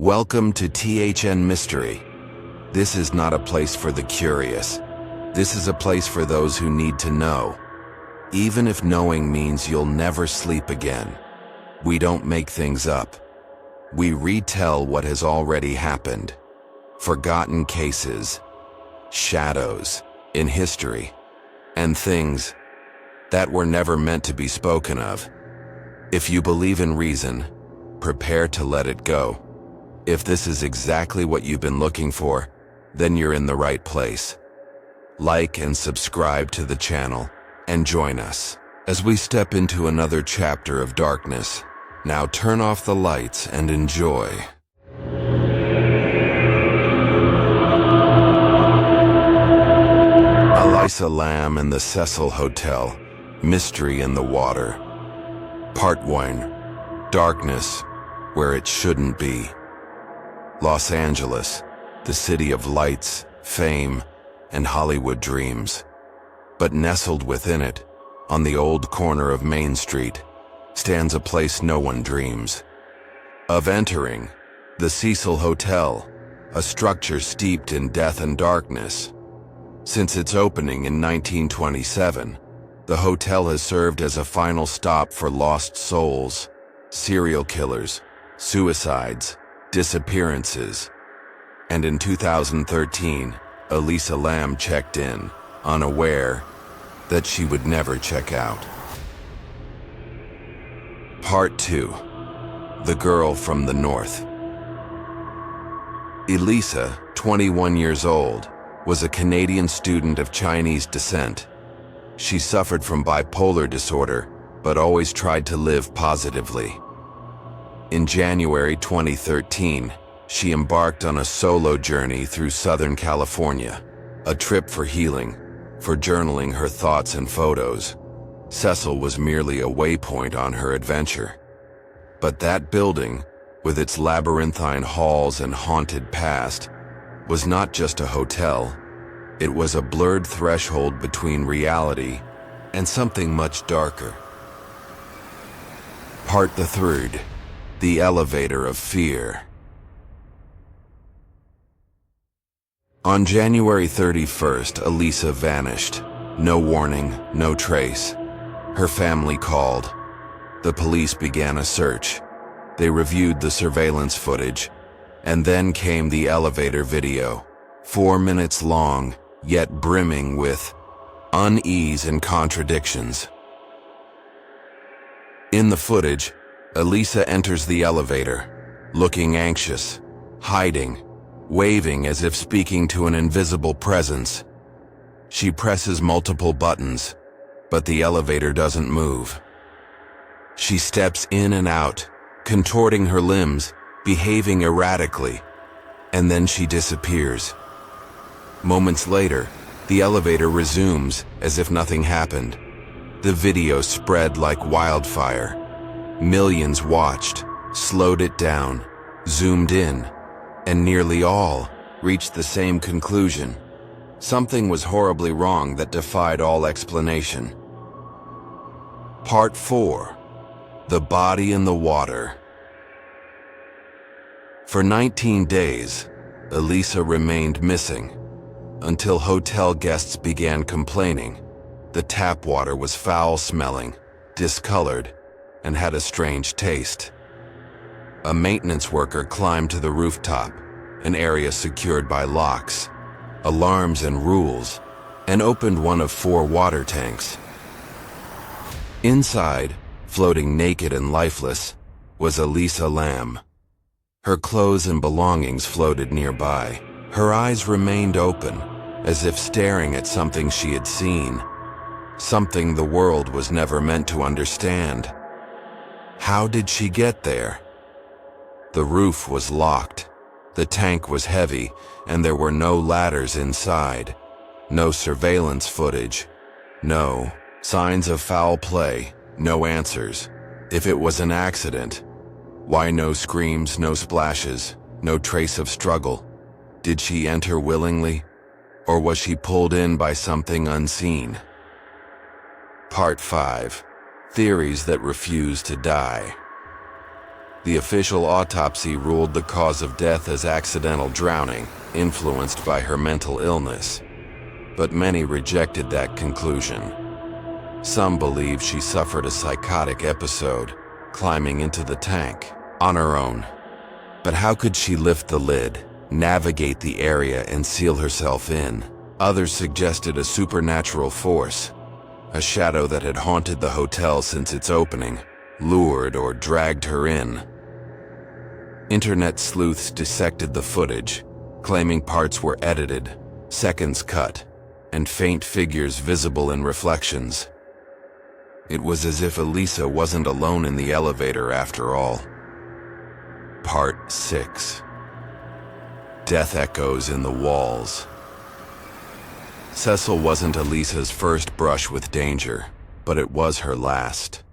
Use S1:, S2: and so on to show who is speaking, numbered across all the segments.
S1: Welcome to THN Mystery. This is not a place for the curious. This is a place for those who need to know. Even if knowing means you'll never sleep again. We don't make things up. We retell what has already happened. Forgotten cases, shadows in history, and things that were never meant to be spoken of. If you believe in reason, prepare to let it go. If this is exactly what you've been looking for, then you're in the right place. Like and subscribe to the channel, and join us as we step into another chapter of darkness. Now turn off the lights and enjoy. Elisa Lam and the Cecil Hotel, Mystery in the Water. Part 1. Darkness, where it shouldn't be. Los Angeles, the city of lights, fame, and Hollywood dreams. But nestled within it, on the old corner of Main Street, stands a place no one dreams of entering, the Cecil Hotel, a structure steeped in death and darkness. Since its opening in 1927, the hotel has served as a final stop for lost souls, serial killers, suicides, disappearances. And in 2013, Elisa Lam checked in, unaware that she would never check out. Part 2. The Girl from the North. Elisa, 21 years old, was a Canadian student of Chinese descent. She suffered from bipolar disorder, but always tried to live positively. In January 2013, she embarked on a solo journey through Southern California, a trip for healing, for journaling her thoughts and photos. Cecil was merely a waypoint on her adventure. But that building, with its labyrinthine halls and haunted past, was not just a hotel. It was a blurred threshold between reality and something much darker. Part 3. The Elevator of Fear. On January 31st, Elisa vanished. No warning, no trace. Her family called. The police began a search. They reviewed the surveillance footage, and then came the elevator video, 4 minutes long, yet brimming with unease and contradictions. In the footage, Elisa enters the elevator, looking anxious, hiding, waving as if speaking to an invisible presence. She presses multiple buttons, but the elevator doesn't move. She steps in and out, contorting her limbs, behaving erratically, and then she disappears. Moments later, the elevator resumes as if nothing happened. The video spread like wildfire. Millions watched, slowed it down, zoomed in, and nearly all reached the same conclusion. Something was horribly wrong that defied all explanation. Part 4. The Body in the Water. For 19 days, Elisa remained missing, until hotel guests began complaining. The tap water was foul-smelling, discolored, and had a strange taste. A maintenance worker climbed to the rooftop, an area secured by locks, alarms, and rules, and opened one of 4 water tanks. Inside, floating naked and lifeless, was Elisa Lam. Her clothes and belongings floated nearby. Her eyes remained open, as if staring at something she had seen, something the world was never meant to understand. How did she get there? The roof was locked. The tank was heavy, and there were no ladders inside. No surveillance footage. No signs of foul play. No answers. If it was an accident, why no screams, no splashes, no trace of struggle? Did she enter willingly, or was she pulled in by something unseen? Part 5. Theories that refuse to die. The official autopsy ruled the cause of death as accidental drowning, influenced by her mental illness. But many rejected that conclusion. Some believe she suffered a psychotic episode, climbing into the tank on her own. But how could she lift the lid, navigate the area, and seal herself in? Others suggested a supernatural force, a shadow that had haunted the hotel since its opening, lured or dragged her in. Internet sleuths dissected the footage, claiming parts were edited, seconds cut, and faint figures visible in reflections. It was as if Elisa wasn't alone in the elevator after all. Part 6. Death echoes in the walls. Cecil wasn't Elisa's first brush with danger, but it was her last.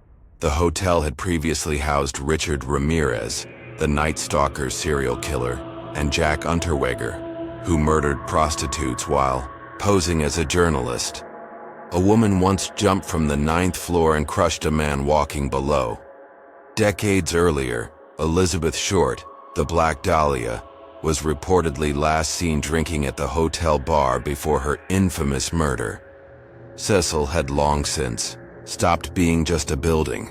S1: The hotel had previously housed Richard Ramirez, the Night Stalker serial killer, and Jack Unterweger, who murdered prostitutes while posing as a journalist. A woman once jumped from the 9th floor and crushed a man walking below. Decades earlier, Elizabeth Short, the Black Dahlia, was reportedly last seen drinking at the hotel bar before her infamous murder. Cecil had long since stopped being just a building.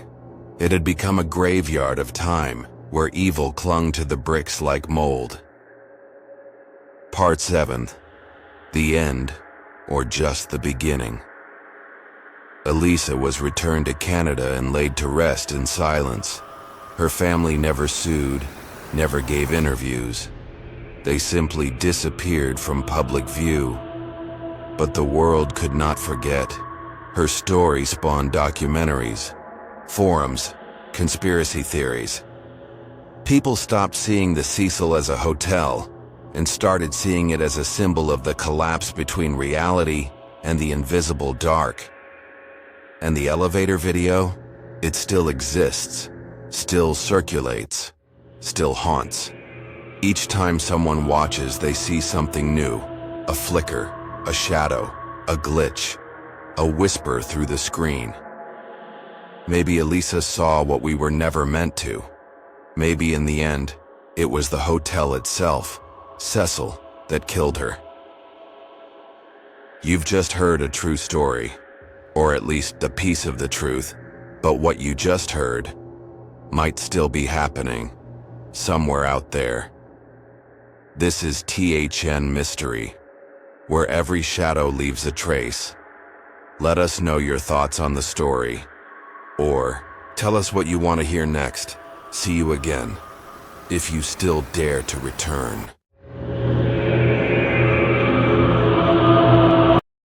S1: It had become a graveyard of time, where evil clung to the bricks like mold. Part 7. The end, or just the beginning. Elisa was returned to Canada and laid to rest in silence. Her family never sued, never gave interviews. They simply disappeared from public view. But the world could not forget. Her story spawned documentaries, forums, conspiracy theories. People stopped seeing the Cecil as a hotel and started seeing it as a symbol of the collapse between reality and the invisible dark. And the elevator video? It still exists, still circulates, still haunts. Each time someone watches, they see something new. A flicker, a shadow, a glitch, a whisper through the screen. Maybe Elisa saw what we were never meant to. Maybe in the end, it was the hotel itself, Cecil, that killed her. You've just heard a true story, or at least a piece of the truth, but what you just heard might still be happening somewhere out there. This is THN Mystery, where every shadow leaves a trace. Let us know your thoughts on the story, or tell us what you want to hear next. See you again, if you still dare to return.